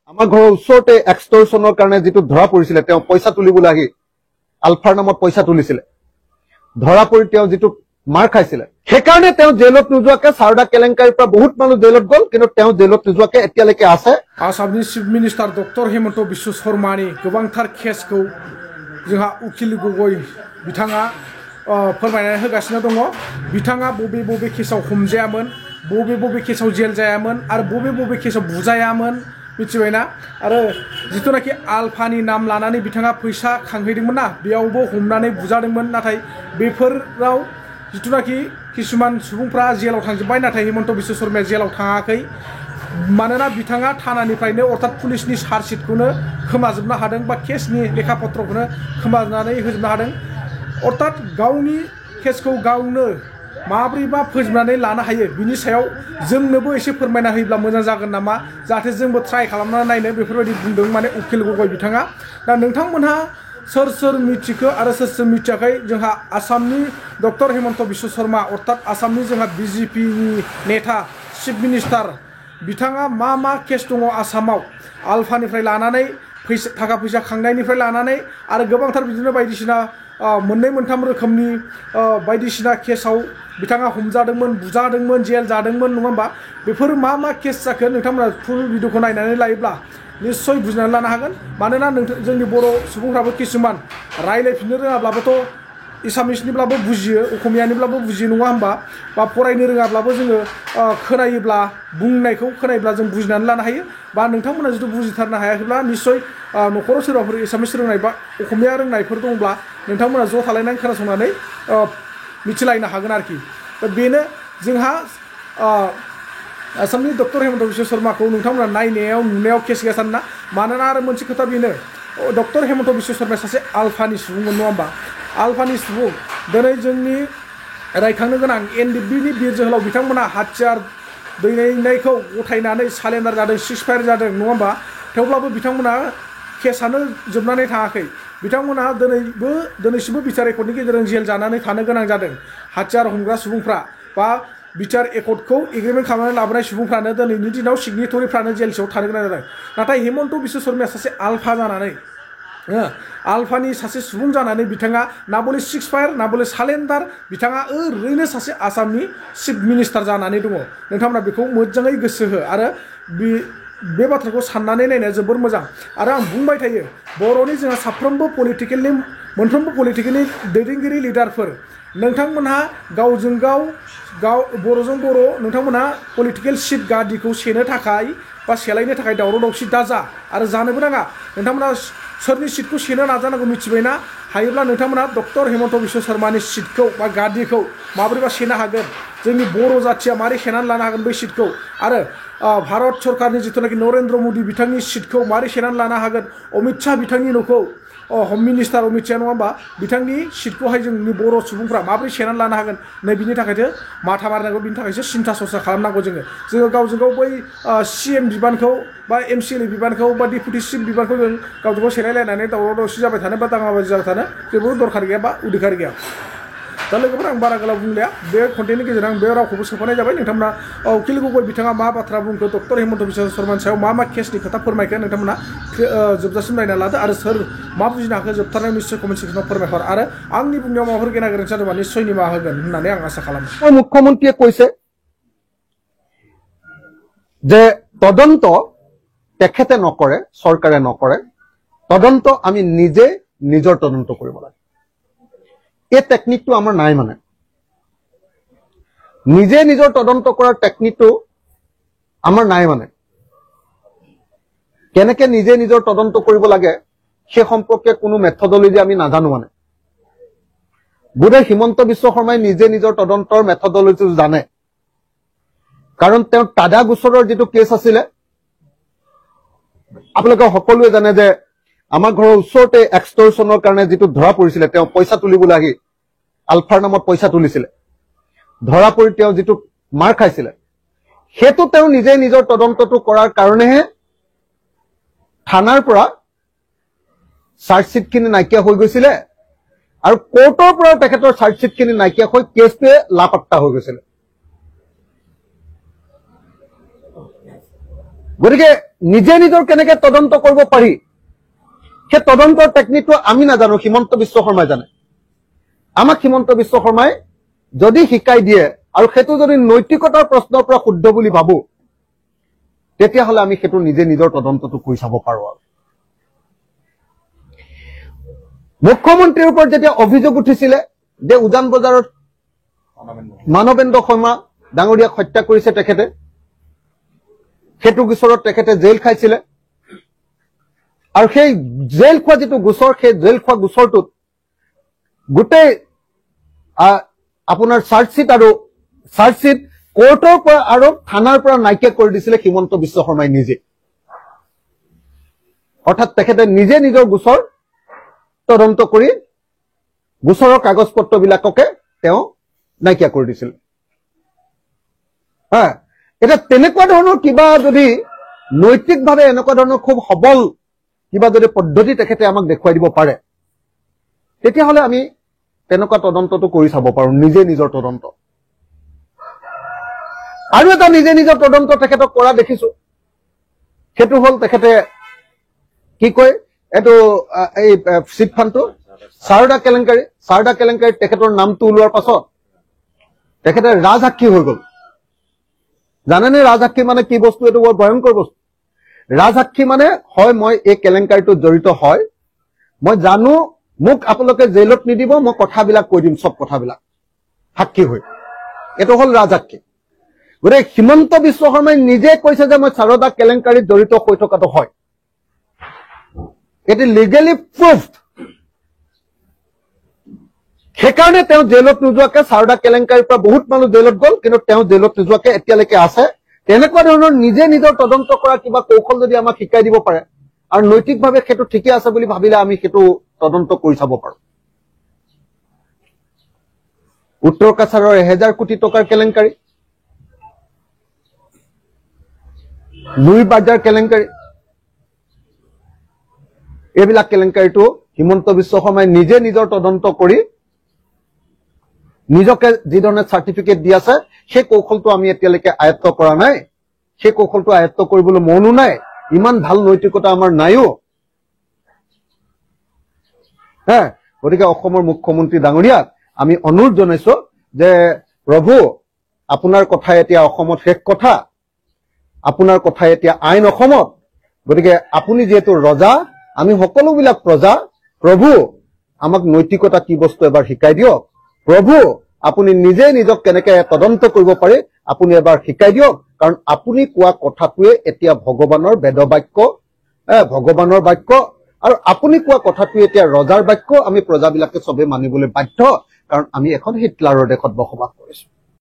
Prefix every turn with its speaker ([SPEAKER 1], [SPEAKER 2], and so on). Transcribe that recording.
[SPEAKER 1] আমাৰ ঘৰৰ ওচৰতে এক্সটৰশ্যনৰ কাৰণে যিটো ধৰা পৰিছিলে তেওঁ পইচা তুলিবলৈ আহি আলফাৰ নামত পইচা তুলিছিলে ধৰা পৰি তেওঁ যিটো মাৰ খাইছিলে সেইকাৰণে তেওঁ জেলত নোযোৱাকে সাৰদা কেলেংকাৰীৰ পৰা বহুত মানুহ জেলত গ'ল কিন্তু তেওঁ জেলত নোযোৱাকে এতিয়ালৈকে আছে
[SPEAKER 2] आसामनि chief minister doctor Himanta Biswa शर्मानि गोबांथार केसखौ जोंहा उकिल गगৈ बिथाङा फोरमायनानै होगासिनो दङ बिथाङा बबे बबे केसाव हमजायामोन बबे केसाव जेल जायामोन आरो बबे केसाव बुजायामोन मिथिबायना आरो जिथुनाखि आलफानि नाम लानानै बिथाङा फैसा खांहैदोंमोन ना बेयावबो हमनानै बुजादोंमोन नाथाय बेफोराव जिथुनाखि किसुमान सुबुंफ्रा जेलाव थांजोब्बाय नाथाय हेमन्त बिश्व शर्माया जेलाव थाङाखै मानोना बिथाङा थानानिफ्रायनो अर्थात पुलिसनि चार्जशिटखौनो खोमाजोबनो हादों बा केसनि लेखा पत्रखौनो खोमानानै होजोबनो हादों अर्थात गावनि केसखौ गावनो माब्रैबा फोजोबनानै लानो हायो बिनि सायाव जोंनोबो एसे फोरमायना होयोब्ला मोजां जागोन नामा जाहाथे जोंबो ट्राइ खालामनानै नायनो बेफोरबायदि बुंदों माने उकिल गगৈ बिथाङा दा नोंथांमोनहा सोर मिथिखो आरो सोर मिथियाखै जोंहा आसामनि डक्टर हेमन्त बिश्व शर्मा अर्थात आसामनि जोंहा बिजेपिनि नेता चिफ मिनिस्टार बिथाङा मा केस दङ आसामाव आलफानिफ्राय लानानै थाखा फैसा खांनायनिफ्राय लानानै आरो गोबांथार बिदिनो बायदिसिना मोननै मोनथाम रोखोमनि बायदिसिना केसाव बिथाङा हमजादोंमोन बुजादोंमोन जेल जादोंमोन नङा होमबा बेफोर मा केस जाखो नोंथांमोना फुल भिडिअखौ नायनानै लायोब्ला निश्चय बुजिनानै लानो हागोन मानोना जोंनि बर' सुबुंफ्राबो किसुमान रायलायफिननो रोङाब्लाबोथ' एसामिसनिब्लाबो बुजियो असमियानिब्लाबो बुजियो नङा होमबा बा फरायनो रोङाब्लाबो जोङो खोनायोब्ला बुंनायखौ खोनायोब्ला जों बुजिनानै लानो हायो बा नोंथांमोना जुदि बुजिथारनो हायाखैब्ला निश्चय न'खराव सोरबाफोर एसामिस रोंनाय बा असमिया रोंनायफोर दंब्ला नोंथांमोना ज' थालायनानै खोनासंनानै मिथिलायनो हागोन आरोखि दा बेनो जोंहा आसामनि डक्टर हेमन्त बिश्व शर्माखौ नोंथांमोना नायनायाव नुनायाव केस गैया सानना मानोना आरो मोनसे खोथा बेनो डक्टर हेमन्त बिश्व शर्माया सासे आलफानि सुबुंमोन नङा होमबा आलफानि सुबुं दिनै जोंनि रायखांनो गोनां एनडिएफबिनि बिर जोहोलाव बिथांमोना हाथियार दैनायखौ गथायनानै सालेन्डार जादों सिजफायार जादों नङा होमबा थेवब्लाबो बिथांमोना केसानो जोबनानै थाङाखै बिथांमोना दिनैसिमबो बिचार एकर्डनि गेजेरजों जेल जानानै थानो गोनां जादों हाथियार हमग्रा सुबुंफ्रा बा बिचार एकर्डखौ एग्रिमेन्ट खालामनानै लाबोनाय सुबुंफ्रानो दिनैनि दिनाव सिगनेटरिफ्रानो जेल सिङाव थानो गोनां जादों नाथाय हेमन्त बिश्व शर्माया सासे आलफा जानानै आलफानि सासे सुबुं जानानै बिथाङा ना बले सिक्सफायार ना बले सालेन्डार बिथाङा ओरैनो सासे आसामनि चिफ मिनिस्टार जानानै दङ नोंथांमोना बेखौ मोजाङै गोसो हो आरो बे बाथ्राखौ साननानै नायनाया जोबोर मोजां आरो आं बुंबाय थायो बर'नि जोंहा साफ्रोमबो मोनफ्रोमबो पलिटिकेलनि दैदेनगिरि लिडारफोर नोंथांमोनहा गावजों गाव बर'जों बर' नोंथांमोनहा पलिटिकेल सिट गादिखौ सेनो थाखाय बा सेलायनो थाखाय दावराव दावसि दाजा आरो जानोबो नाङा नोंथांमोना सोरनि सिटखौ सेनो नाजानांगौ मिथिबायना हायोब्ला नोंथांमोना डक्टर हेमन्त बिश्व शर्मानि सिटखौ बा गादिखौ माबोरैबा सेनो हागोन जोंनि बर' जाथिया मारै सेनानै लानो हागोन बै सिटखौ आरो भारत सरकारनि जिथुनाखि नरेन्द्र मदि बिथांनि सिटखौ मारै सेनानै लानो हागोन अमित शाह बिथांनि न'खौ हम मिनिस्टार अमित शाह नङा होमबा बिथांनि सिटखौहाय जोंनि बर' सुबुंफ्रा माबोरै सेनानै लानो हागोन नै बिनि थाखायसो माथा मारिनांगौ बिनि थाखायसो सिन्था सरसा खालामनांगौ जोङो गावजों गाव बै CM बिबानखौ बा MCLA बिबानखौ बा डेपुटि चिफ बिबानखौ जों गावजों गाव सेलायलायनानै दावराव दावसि जाबाय थानो बा दाङाबाजि जाबाय थानो जेबो दरखार गैया बा उदिखार गैया दा लोगोफोर आं बारा गोलाव बुंलिया बे कन्टेन्टनि गेजेरजों आं बे रावखौबो सोफानाय जाबाय नोंथांमोना उकिल गगৈ बिथाङा मा बाथ्रा बुंखो डक्टर हेमन्त बिश्व शर्मानि सायाव मा केसनि खोथा फोरमायखो नोंथांमोना जोबजासिम नायना लादो आरो सोर मा बुजिनो हाखो जोबथारनायाव निश्चय कमेन्ट सेक्सनाव फोरमायहर आरो आंनि बुंनायाव माबाफोर गेना गोरोन्थि जादोंबा निश्चय निमाहा होगोन होननानै आं आसा खालामो
[SPEAKER 1] मुख्यमन्त्रीয়ে কৈছে যে তদন্ত তেখেতে নকৰে চৰকাৰে নকৰে তদন্ত আমি নিজে নিজৰ তদন্ত কৰিব লাগে এই টেকনিকটো আমাৰ নাই মানে নিজে নিজৰ তদন্ত কৰাৰ টেকনিকটো আমাৰ নাই মানে কেনেকৈ নিজে নিজৰ তদন্ত কৰিব লাগে সেই সম্পৰ্কে কোনো মেথডলজি আমি নাজানো মানে বোধহয় হিমন্ত বিশ্ব শৰ্মাই নিজে নিজৰ তদন্তৰ মেথডলজি জানে কাৰণ তেওঁ টাডা গোচৰৰ যিটো কেছ আছিলে আপোনালোকে সকলোৱে জানে যে আমাৰ ঘৰৰ ওচৰতে এক্সটৰশ্যনৰ কাৰণে যিটো ধৰা পৰিছিলে তেওঁ পইচা তুলিবলৈ আহি আলফাৰ নামত পইচা তুলিছিলে ধৰা পৰি তেওঁ যিটো মাৰ খাইছিলে সেইটো তেওঁ নিজে নিজৰ তদন্তটো কৰাৰ কাৰণেহে থানাৰ পৰা চাৰ্জশ্বিটখিনি নাইকিয়া হৈ গৈছিলে আৰু কোৰ্টৰ পৰা তেখেতৰ চাৰ্জশ্বিটখিনি নাইকিয়া হৈ কেছটোৱে লাপাত্তা হৈ গৈছিলে গতিকে নিজে নিজৰ কেনেকে তদন্ত কৰিব পাৰি সেই তদন্তৰ টেকনিকটো আমি নাজানো, হিমন্ত বিশ্ব শৰ্মাই জানে। আমাক হিমন্ত বিশ্ব শৰ্মাই যদি শিকাই দিয়ে আৰু সেইটো যদি নৈতিকতাৰ প্ৰশ্নৰ পৰা শুদ্ধ বুলি ভাবো, তেতিয়াহ'লে আমি সেইটো নিজে নিজৰ তদন্তটো কৰি চাব পাৰো। আৰু মুখ্যমন্ত্ৰীৰ ওপৰত যেতিয়া অভিযোগ উঠিছিলে যে উজান বজাৰত মানৱেন্দ্ৰ শৰ্মা ডাঙৰীয়াক হত্যা কৰিছে তেখেতে, সেইটো গোচৰত তেখেতে জেল খাইছিলে, আৰু সেই জেল খোৱা যিটো গোচৰ, সেই জেল খোৱা গোচৰটোত গোটেই আপোনাৰ চাৰ্জশ্বিট কোৰ্টৰ পৰা আৰু থানাৰ পৰা নাইকিয়া কৰি দিছিলে হিমন্ত বিশ্ব শৰ্মাই নিজে। অৰ্থাৎ তেখেতে নিজে নিজৰ গোচৰ তদন্ত কৰি গোচৰৰ কাগজ পত্ৰবিলাককে তেওঁ নাইকিয়া কৰি দিছিল। এতিয়া তেনেকুৱা ধৰণৰ কিবা যদি নৈতিকভাৱে এনেকুৱা ধৰণৰ খুব সবল কিবা যদি পদ্ধতি তেখেতে আমাক দেখুৱাই দিব পাৰে, তেতিয়াহ'লে আমি তেনেকুৱা তদন্তটো কৰি চাব পাৰো, নিজে নিজৰ তদন্ত। আৰু এটা নিজে নিজৰ তদন্ত তেখেতক কৰা দেখিছো, সেইটো হ'ল তেখেতে কি কয় এইটো এই চিট ফাণ্ডটো সাৰদা কেলেংকাৰীত তেখেতৰ নামটো ওলোৱাৰ পাছত তেখেতে ৰাজসাক্ষী হৈ গ'ল। জানেনে ৰাজসাক্ষী মানে কি বস্তু? এইটো বৰ ভয়ংকৰ বস্তু। ৰাজসাক্ষী মানে হয় মই এই কেলেংকাৰীটোত জড়িত হয়, মই জানো, মোক আপোনালোকে জেলত নিদিব, মই কথাবিলাক কৈ দিম, চব কথাবিলাক সাক্ষী হৈ। এইটো হ'ল ৰাজসাক্ষী। গতিকে হিমন্ত বিশ্ব শৰ্মাই নিজে কৈছে যে মই সাৰদা কেলেংকাৰীত জড়িত হৈ থকাটো হয়। এটি লিগেলি প্ৰুভড। সেইকাৰণে তেওঁ জেলত নোযোৱাকে, সাৰদা কেলেংকাৰীৰ পৰা বহুত মানুহ জেলত গ'ল, কিন্তু তেওঁ জেলত নোযোৱাকে এতিয়ালৈকে আছে। তেনেকুৱা ধৰণৰ নিজে নিজৰ তদন্ত কৰা কিবা কৌশল যদি আমাক শিকাই দিব পাৰে আৰু নৈতিকভাৱে সেইটো ঠিকে আছে বুলি ভাবিলে আমি সেইটো তদন্ত কৰি চাব পাৰো। উত্তৰ কাছাৰৰ 1000 কোটি টকাৰ কেলেংকাৰী, লুই বাজাৰ কেলেংকাৰী, এইবিলাক কেলেংকাৰীটো হিমন্ত বিশ্ব শৰ্মাই নিজে নিজৰ তদন্ত কৰি নিজকে যিধৰণে চাৰ্টিফিকেট দি আছে, সেই কৌশলটো আমি এতিয়ালৈকে আয়ত্ত কৰা নাই। সেই কৌশলটো আয়ত্ত কৰিবলৈ মনো নাই, ইমান ভাল নৈতিকতা আমাৰ নাইও। গতিকে অসমৰ মুখ্যমন্ত্ৰী ডাঙৰীয়াক আমি অনুৰোধ জনাইছো যে প্ৰভু, আপোনাৰ কথা এতিয়া অসমত শেষ কথা, আপোনাৰ কথা এতিয়া আইন অসমত। গতিকে আপুনি যিহেতু ৰজা, আমি সকলোবিলাক প্ৰজা, প্ৰভু আমাক নৈতিকতা কি বস্তু এবাৰ শিকাই দিয়ক। প্ৰভু আপুনি নিজে নিজক কেনেকে তদন্ত কৰিব পাৰে আপুনি এবাৰ শিকাই দিয়ক, কাৰণ আপুনি কোৱা কথাটোৱে এতিয়া ভগৱানৰ বেদবাক্য, ভগৱানৰ বাক্য, আৰু আপুনি কোৱা কথাটোৱে এতিয়া ৰজাৰ বাক্য। আমি প্ৰজাবিলাকে চবে মানিবলৈ বাধ্য, কাৰণ আমি এখন হিটলাৰৰ দেশত বসবাস কৰিছো।